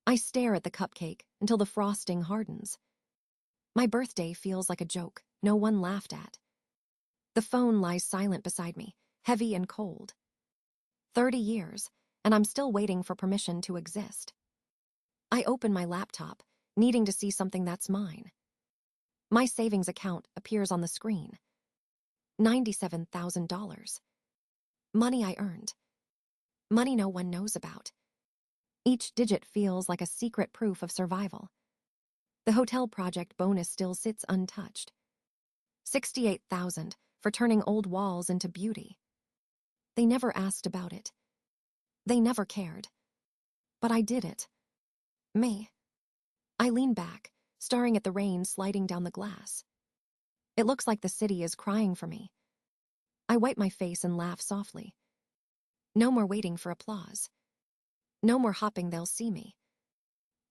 I stare at the cupcake until the frosting hardens. My birthday feels like a joke no one laughed at. The phone lies silent beside me, heavy and cold. 30 years, and I'm still waiting for permission to exist. I open my laptop, needing to see something that's mine. My savings account appears on the screen. $97,000. Money I earned. Money no one knows about. Each digit feels like a secret proof of survival. The hotel project bonus still sits untouched. $68,000 for turning old walls into beauty. They never asked about it. They never cared. But I did it. Me. I lean back, staring at the rain sliding down the glass. It looks like the city is crying for me. I wipe my face and laugh softly. No more waiting for applause. No more hopping they'll see me.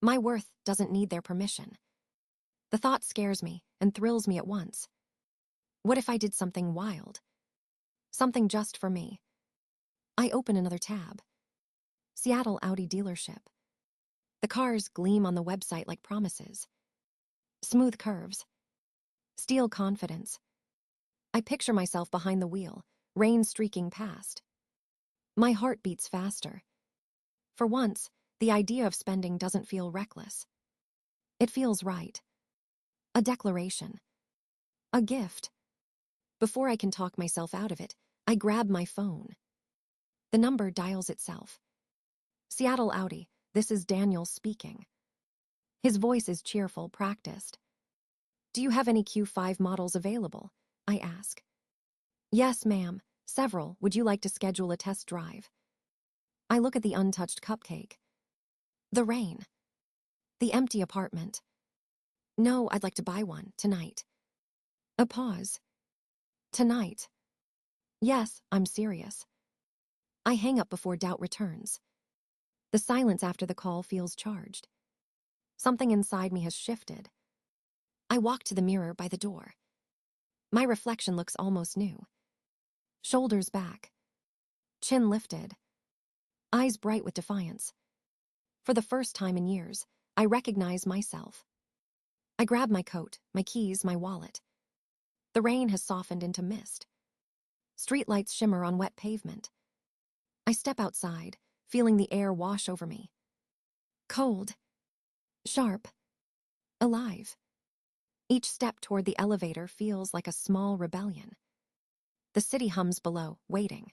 My worth doesn't need their permission. The thought scares me and thrills me at once. What if I did something wild? Something just for me. I open another tab. Seattle Audi dealership. The cars gleam on the website like promises. Smooth curves. Steel confidence. I picture myself behind the wheel, rain streaking past. My heart beats faster. For once, the idea of spending doesn't feel reckless. It feels right. A declaration. A gift. Before I can talk myself out of it, I grab my phone. The number dials itself. Seattle Audi, this is Daniel speaking. His voice is cheerful, practiced. Do you have any Q5 models available? I ask. Yes, ma'am. Several. Would you like to schedule a test drive? I look at the untouched cupcake. The rain. The empty apartment. No, I'd like to buy one, tonight. A pause. Tonight. Yes, I'm serious. I hang up before doubt returns. The silence after the call feels charged. Something inside me has shifted. I walk to the mirror by the door. My reflection looks almost new. Shoulders back. Chin lifted. Eyes bright with defiance. For the first time in years, I recognize myself. I grab my coat, my keys, my wallet. The rain has softened into mist. Streetlights shimmer on wet pavement. I step outside, feeling the air wash over me. Cold. Sharp. Alive. Each step toward the elevator feels like a small rebellion. The city hums below, waiting.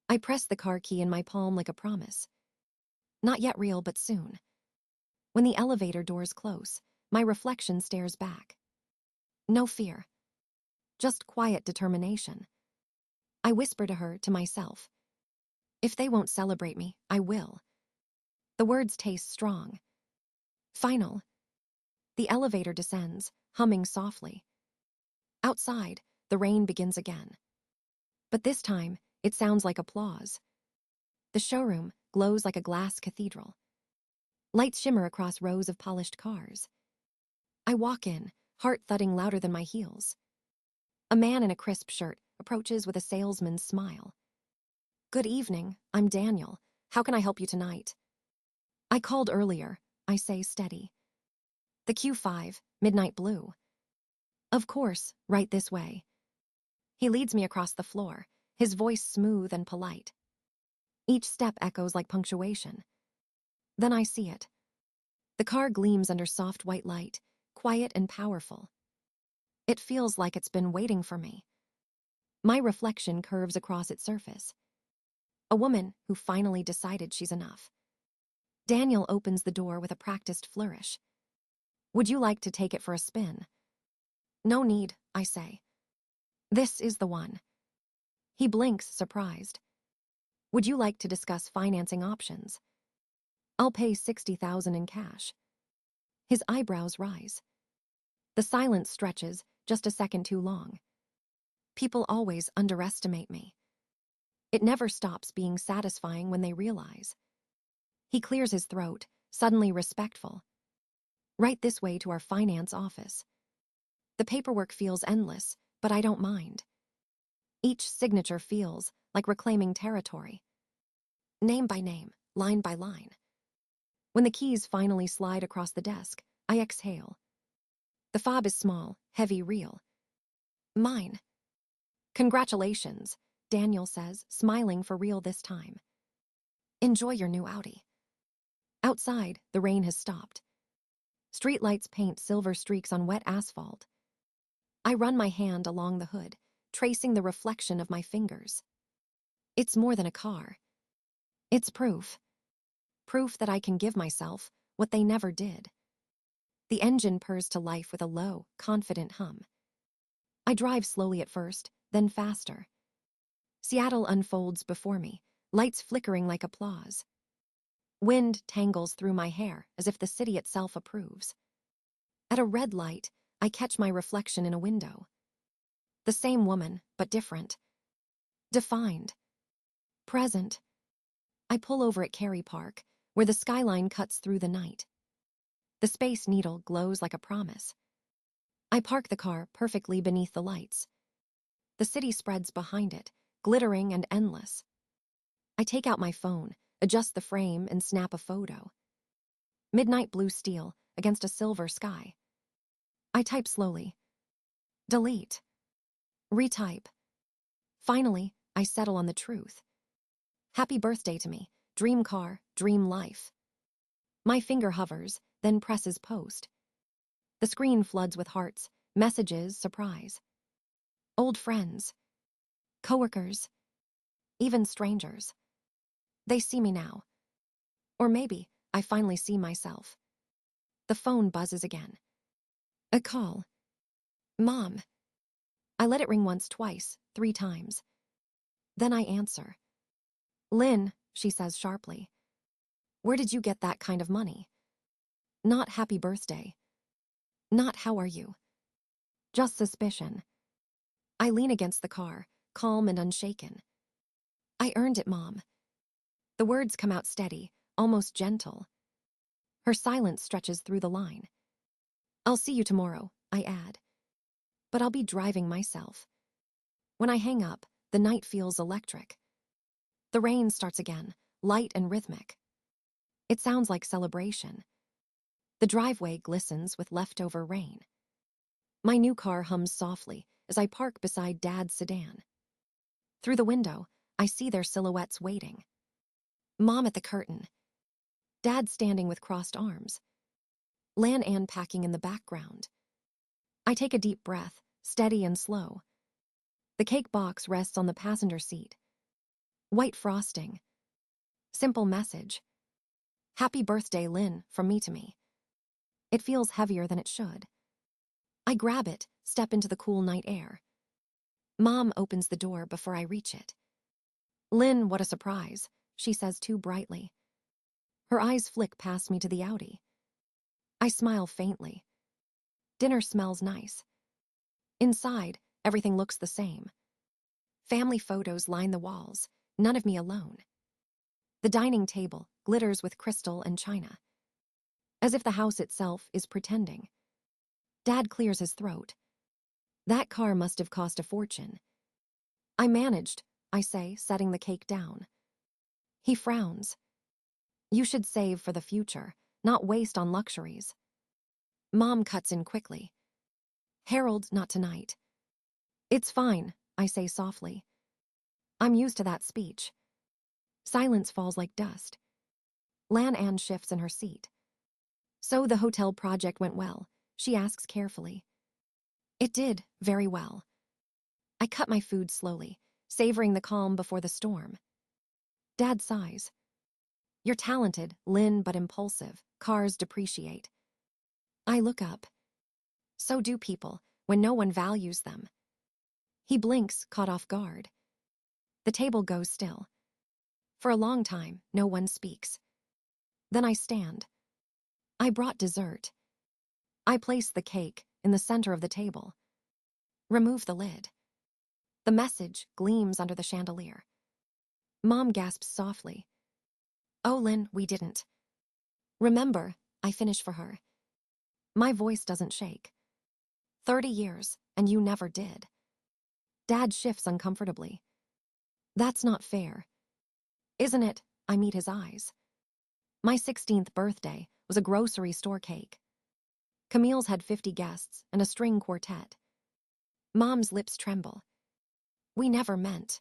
I press the car key in my palm like a promise. Not yet real, but soon. When the elevator doors close, my reflection stares back. No fear. Just quiet determination. I whisper to myself. If they won't celebrate me, I will. The words taste strong. Final. The elevator descends, humming softly. Outside, the rain begins again. But this time, it sounds like applause. The showroom glows like a glass cathedral. Lights shimmer across rows of polished cars. I walk in, heart thudding louder than my heels. A man in a crisp shirt approaches with a salesman's smile. Good evening, I'm Daniel. How can I help you tonight? I called earlier, I say steady. The Q5, midnight blue. Of course, right this way. He leads me across the floor, his voice smooth and polite. Each step echoes like punctuation. Then I see it. The car gleams under soft white light, quiet and powerful. It feels like it's been waiting for me. My reflection curves across its surface. A woman who finally decided she's enough. Daniel opens the door with a practiced flourish. Would you like to take it for a spin? No need, I say. This is the one. He blinks, surprised. Would you like to discuss financing options? I'll pay $60,000 in cash. His eyebrows rise. The silence stretches just a second too long. People always underestimate me. It never stops being satisfying when they realize. He clears his throat, suddenly respectful. Right this way to our finance office. The paperwork feels endless, but I don't mind. Each signature feels like reclaiming territory. Name by name, line by line. When the keys finally slide across the desk, I exhale. The fob is small, heavy, real. Mine. Congratulations, Daniel says, smiling for real this time. Enjoy your new Audi. Outside, the rain has stopped. Streetlights paint silver streaks on wet asphalt. I run my hand along the hood, tracing the reflection of my fingers. It's more than a car. It's proof. Proof that I can give myself what they never did. The engine purrs to life with a low, confident hum. I drive slowly at first, then faster. Seattle unfolds before me, lights flickering like applause. Wind tangles through my hair as if the city itself approves. At a red light, I catch my reflection in a window. The same woman, but different. Defined. Present. I pull over at Cary Park, where the skyline cuts through the night. The Space Needle glows like a promise. I park the car perfectly beneath the lights. The city spreads behind it, glittering and endless. I take out my phone, adjust the frame, and snap a photo. Midnight blue steel against a silver sky. I type slowly. Delete. Retype. Finally, I settle on the truth. Happy birthday to me, dream car, dream life. My finger hovers, then presses post. The screen floods with hearts, messages, surprise. Old friends. Coworkers. Even strangers. They see me now. Or maybe I finally see myself. The phone buzzes again. A call. Mom. I let it ring once, twice, 3 times. Then I answer. Lynn, she says sharply. Where did you get that kind of money? Not happy birthday. Not how are you. Just suspicion. I lean against the car, calm and unshaken. I earned it, Mom. The words come out steady, almost gentle. Her silence stretches through the line. I'll see you tomorrow, I add. But I'll be driving myself. When I hang up, the night feels electric. The rain starts again, light and rhythmic. It sounds like celebration. The driveway glistens with leftover rain. My new car hums softly as I park beside Dad's sedan. Through the window, I see their silhouettes waiting. Mom at the curtain. Dad standing with crossed arms. Lan Ann packing in the background. I take a deep breath, steady and slow. The cake box rests on the passenger seat. White frosting. Simple message. Happy birthday, Lynn, from me to me. It feels heavier than it should. I grab it, step into the cool night air. Mom opens the door before I reach it. Lynn, what a surprise, she says too brightly. Her eyes flick past me to the Audi. I smile faintly. Dinner smells nice. Inside, everything looks the same. Family photos line the walls, none of me alone. The dining table glitters with crystal and china. As if the house itself is pretending. Dad clears his throat. That car must have cost a fortune. I managed, I say, setting the cake down. He frowns. You should save for the future, not waste on luxuries. Mom cuts in quickly. Harold, not tonight. It's fine, I say softly. I'm used to that speech. Silence falls like dust. Lan Ann shifts in her seat. So the hotel project went well, she asks carefully. It did, very well. I cut my food slowly, savoring the calm before the storm. Dad sighs. You're talented, Lynn, but impulsive. Cars depreciate. I look up. So do people, when no one values them. He blinks, caught off guard. The table goes still. For a long time, no one speaks. Then I stand. I brought dessert. I place the cake in the center of the table. Remove the lid. The message gleams under the chandelier. Mom gasps softly. Oh, Lynn, we didn't. Remember, I finish for her. My voice doesn't shake. 30 years, and you never did. Dad shifts uncomfortably. That's not fair. Isn't it? I meet his eyes. My 16th birthday was a grocery store cake. Camille's had 50 guests and a string quartet. Mom's lips tremble. We never meant.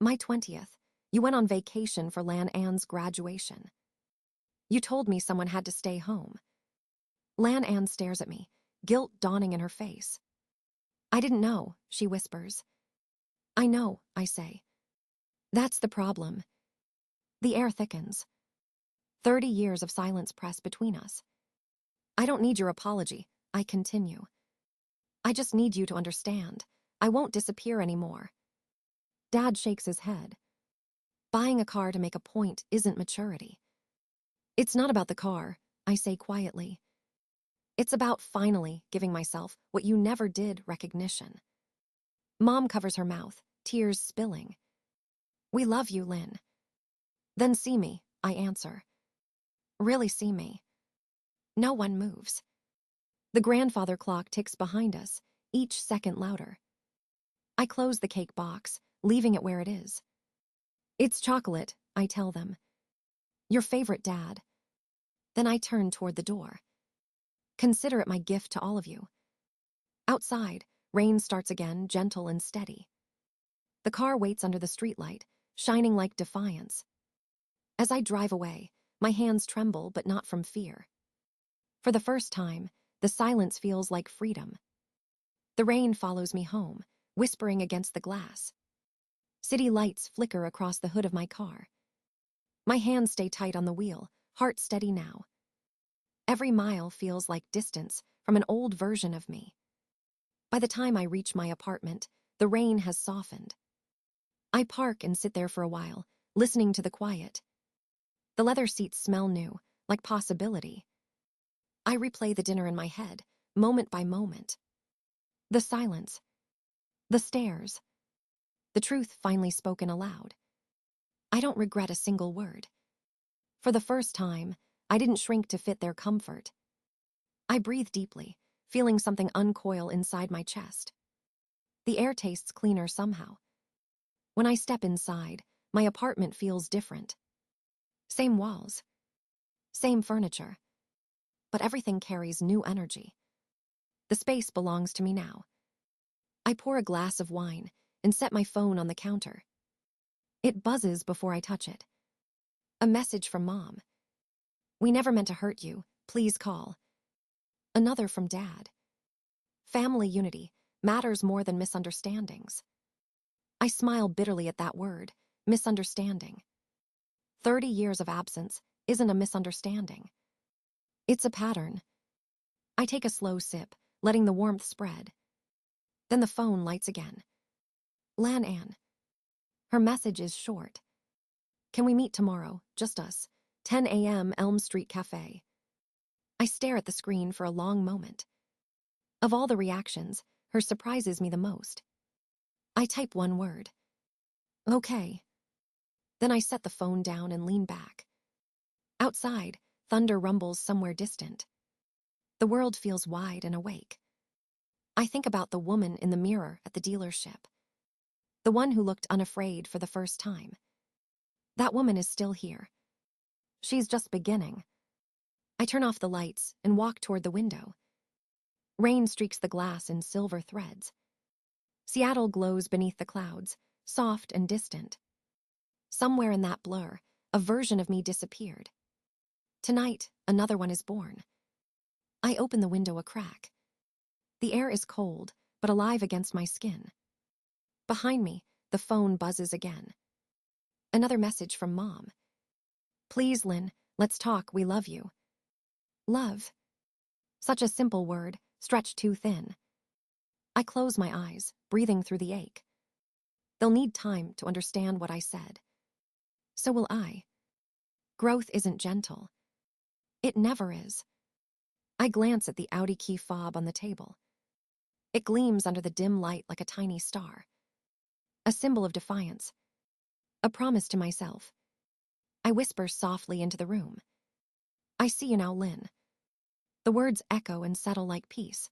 My 20th, you went on vacation for Lan Ann's graduation. You told me someone had to stay home. Lan Ann stares at me, guilt dawning in her face. I didn't know, she whispers. I know, I say. That's the problem. The air thickens. 30 years of silence press between us. I don't need your apology, I continue. I just need you to understand. I won't disappear anymore. Dad shakes his head. Buying a car to make a point isn't maturity. It's not about the car, I say quietly. It's about finally giving myself what you never did, recognition. Mom covers her mouth, tears spilling. We love you, Lynn. Then see me, I answer. Really see me. No one moves. The grandfather clock ticks behind us, each second louder. I close the cake box, leaving it where it is. It's chocolate, I tell them. Your favorite, Dad. Then I turn toward the door. Consider it my gift to all of you. Outside, rain starts again, gentle and steady. The car waits under the streetlight, shining like defiance. As I drive away, my hands tremble, but not from fear. For the first time, the silence feels like freedom. The rain follows me home, whispering against the glass. City lights flicker across the hood of my car. My hands stay tight on the wheel, heart steady now. Every mile feels like distance from an old version of me. By the time I reach my apartment, the rain has softened. I park and sit there for a while, listening to the quiet. The leather seats smell new, like possibility. I replay the dinner in my head, moment by moment. The silence. The stares. The truth finally spoken aloud. I don't regret a single word. For the first time, I didn't shrink to fit their comfort. I breathe deeply, feeling something uncoil inside my chest. The air tastes cleaner somehow. When I step inside, my apartment feels different. Same walls. Same furniture. But everything carries new energy. The space belongs to me now. I pour a glass of wine and set my phone on the counter. It buzzes before I touch it. A message from Mom. We never meant to hurt you. Please call. Another from Dad. Family unity matters more than misunderstandings. I smile bitterly at that word, misunderstanding. 30 years of absence isn't a misunderstanding. It's a pattern. I take a slow sip, letting the warmth spread. Then the phone lights again. Lan Ann. Her message is short. Can we meet tomorrow, just us, 10 a.m. Elm Street Cafe? I stare at the screen for a long moment. Of all the reactions, hers surprises me the most. I type one word. Okay. Then I set the phone down and lean back. Outside, thunder rumbles somewhere distant. The world feels wide and awake. I think about the woman in the mirror at the dealership. The one who looked unafraid for the first time. That woman is still here. She's just beginning. I turn off the lights and walk toward the window. Rain streaks the glass in silver threads. Seattle glows beneath the clouds, soft and distant. Somewhere in that blur, a version of me disappeared. Tonight, another one is born. I open the window a crack. The air is cold, but alive against my skin. Behind me, the phone buzzes again. Another message from Mom. Please, Lynn, let's talk, we love you. Love. Such a simple word, stretched too thin. I close my eyes, breathing through the ache. They'll need time to understand what I said. So will I. Growth isn't gentle. It never is. I glance at the Audi key fob on the table. It gleams under the dim light like a tiny star. A symbol of defiance. A promise to myself. I whisper softly into the room. I see you now, Lynn. The words echo and settle like peace.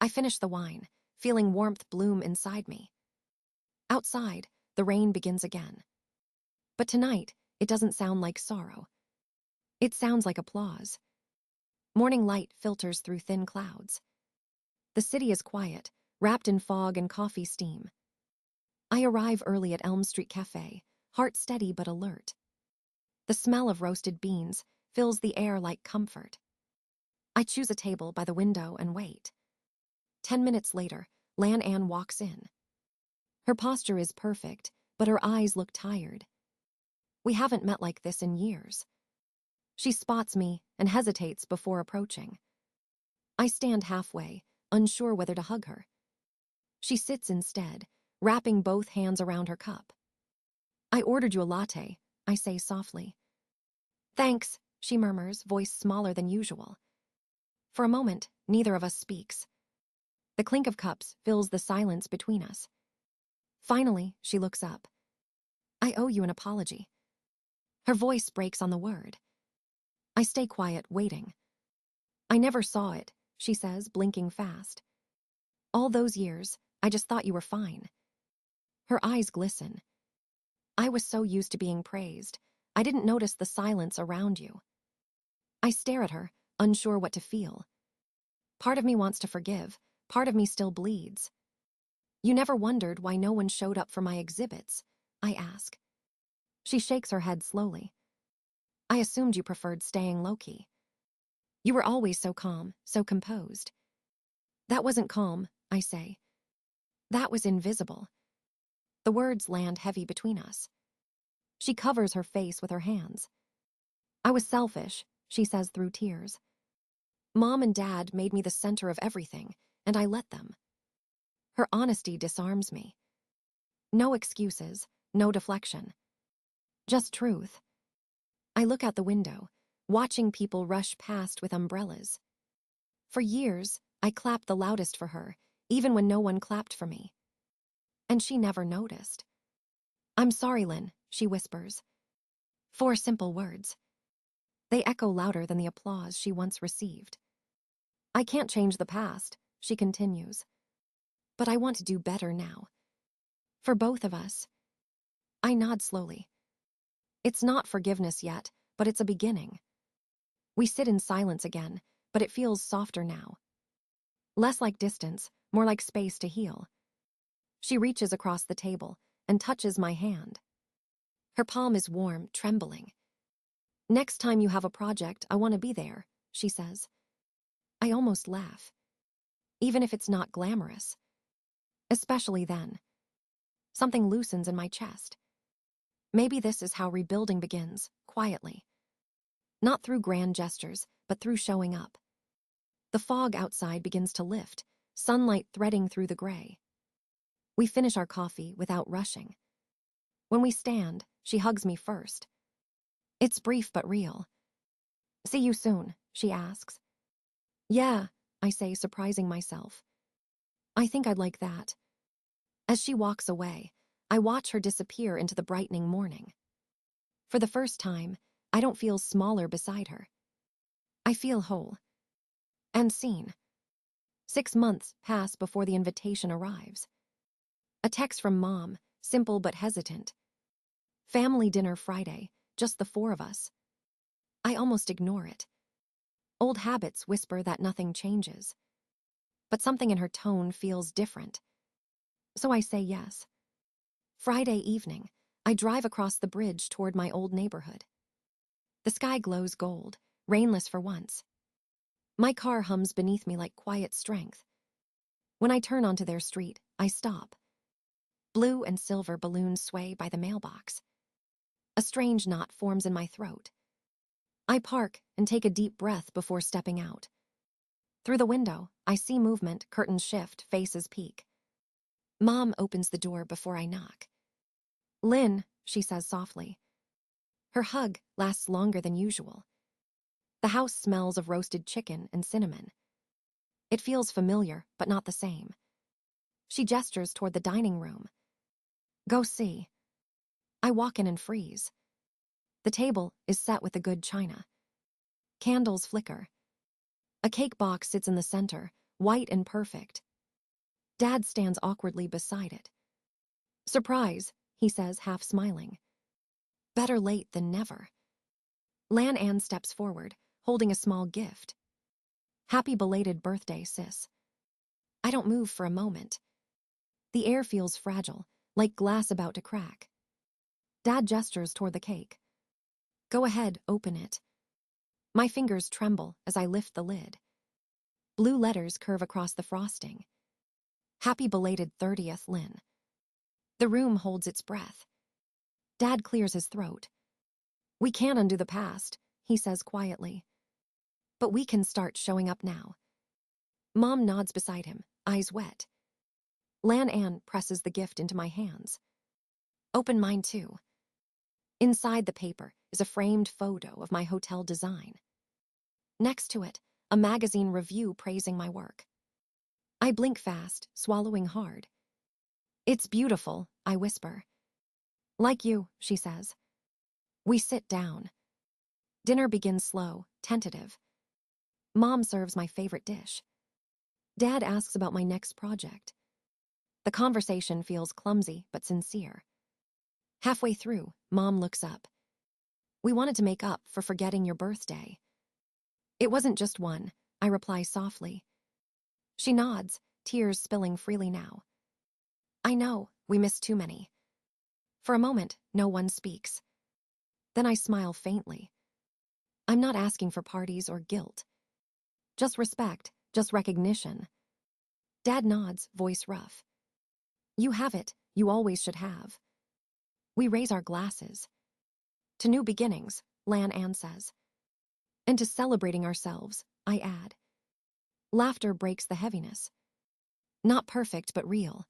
I finish the wine, feeling warmth bloom inside me. Outside, the rain begins again. But tonight, it doesn't sound like sorrow. It sounds like applause. Morning light filters through thin clouds. The city is quiet, wrapped in fog and coffee steam. I arrive early at Elm Street Cafe, heart steady but alert. The smell of roasted beans fills the air like comfort. I choose a table by the window and wait. 10 minutes later, Lan Ann walks in. Her posture is perfect, but her eyes look tired. We haven't met like this in years. She spots me and hesitates before approaching. I stand halfway, unsure whether to hug her. She sits instead, wrapping both hands around her cup. I ordered you a latte, I say softly. Thanks, she murmurs, voice smaller than usual. For a moment, neither of us speaks. The clink of cups fills the silence between us. Finally, she looks up. I owe you an apology. Her voice breaks on the word. I stay quiet, waiting. I never saw it, she says, blinking fast. All those years, I just thought you were fine. Her eyes glisten. I was so used to being praised, I didn't notice the silence around you. I stare at her, unsure what to feel. Part of me wants to forgive, part of me still bleeds. You never wondered why no one showed up for my exhibits, I ask. She shakes her head slowly. I assumed you preferred staying low-key. You were always so calm, so composed. That wasn't calm, I say. That was invisible. The words land heavy between us. She covers her face with her hands. I was selfish, she says through tears. Mom and Dad made me the center of everything, and I let them. Her honesty disarms me. No excuses, no deflection. Just truth. I look out the window, watching people rush past with umbrellas. For years, I clapped the loudest for her, even when no one clapped for me. And she never noticed. I'm sorry, Lynn, she whispers. 4 simple words. They echo louder than the applause she once received. I can't change the past, she continues. But I want to do better now. For both of us. I nod slowly. It's not forgiveness yet, but it's a beginning. We sit in silence again, but it feels softer now. Less like distance, more like space to heal. She reaches across the table and touches my hand. Her palm is warm, trembling. Next time you have a project, I want to be there, she says. I almost laugh. Even if it's not glamorous. Especially then. Something loosens in my chest. Maybe this is how rebuilding begins, quietly. Not through grand gestures, but through showing up. The fog outside begins to lift, sunlight threading through the gray. We finish our coffee without rushing. When we stand, she hugs me first. It's brief but real. See you soon, she asks. Yeah, I say, surprising myself. I think I'd like that. As she walks away, I watch her disappear into the brightening morning. For the first time, I don't feel smaller beside her. I feel whole. And seen. 6 months pass before the invitation arrives. A text from Mom, simple but hesitant. Family dinner Friday, just the 4 of us. I almost ignore it. Old habits whisper that nothing changes. But something in her tone feels different. So I say yes. Friday evening, I drive across the bridge toward my old neighborhood. The sky glows gold, rainless for once. My car hums beneath me like quiet strength. When I turn onto their street, I stop. Blue and silver balloons sway by the mailbox. A strange knot forms in my throat. I park and take a deep breath before stepping out. Through the window, I see movement, curtains shift, faces peek. Mom opens the door before I knock. Lynn, she says softly. Her hug lasts longer than usual. The house smells of roasted chicken and cinnamon. It feels familiar, but not the same. She gestures toward the dining room. Go see. I walk in and freeze. The table is set with the good china. Candles flicker. A cake box sits in the center, white and perfect. Dad stands awkwardly beside it. Surprise, he says, half smiling. Better late than never. Lan Ann steps forward, holding a small gift. Happy belated birthday, sis. I don't move for a moment. The air feels fragile, like glass about to crack. Dad gestures toward the cake. Go ahead, open it. My fingers tremble as I lift the lid. Blue letters curve across the frosting. Happy belated 30th, Lynn. The room holds its breath. Dad clears his throat. We can't undo the past, he says quietly. But we can start showing up now. Mom nods beside him, eyes wet. Lan Ann presses the gift into my hands. Open mine too. Inside the paper is a framed photo of my hotel design. Next to it, a magazine review praising my work. I blink fast, swallowing hard. It's beautiful, I whisper. Like you, she says. We sit down. Dinner begins slow, tentative. Mom serves my favorite dish. Dad asks about my next project. The conversation feels clumsy but sincere. Halfway through, Mom looks up. We wanted to make up for forgetting your birthday. It wasn't just one, I reply softly. She nods, tears spilling freely now. I know, we missed too many. For a moment, no one speaks. Then I smile faintly. I'm not asking for parties or guilt. Just respect, just recognition. Dad nods, voice rough. You have it, you always should have. We raise our glasses. To new beginnings, Lan Ann says. And to celebrating ourselves, I add. Laughter breaks the heaviness. Not perfect, but real.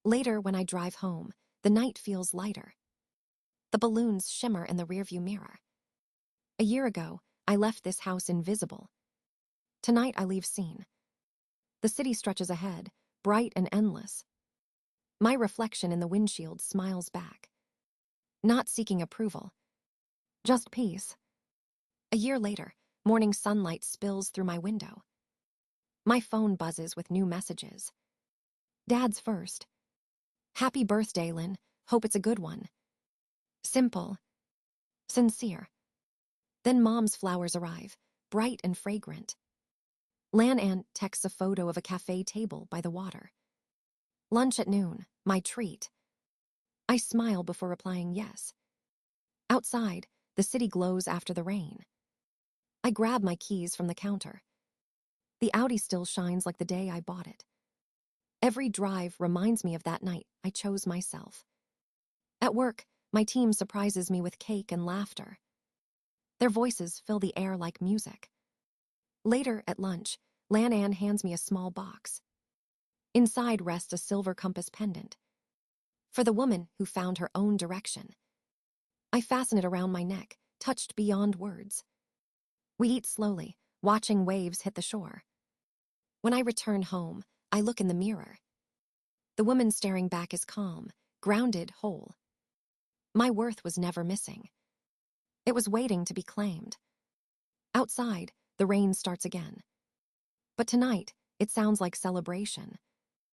Later, when I drive home, the night feels lighter. The balloons shimmer in the rearview mirror. A year ago, I left this house invisible. Tonight, I leave seen. The city stretches ahead, bright and endless. My reflection in the windshield smiles back. Not seeking approval. Just peace. A year later, morning sunlight spills through my window. My phone buzzes with new messages. Dad's first. Happy birthday, Lynn. Hope it's a good one. Simple. Sincere. Then Mom's flowers arrive, bright and fragrant. Lan Ann texts a photo of a cafe table by the water. Lunch at noon, my treat. I smile before replying yes. Outside, the city glows after the rain. I grab my keys from the counter. The Audi still shines like the day I bought it. Every drive reminds me of that night I chose myself. At work, my team surprises me with cake and laughter. Their voices fill the air like music. Later, at lunch, Lan Ann hands me a small box. Inside rests a silver compass pendant. For the woman who found her own direction. I fasten it around my neck, touched beyond words. We eat slowly, watching waves hit the shore. When I return home, I look in the mirror. The woman staring back is calm, grounded, whole. My worth was never missing. It was waiting to be claimed. Outside, the rain starts again. But tonight, it sounds like celebration.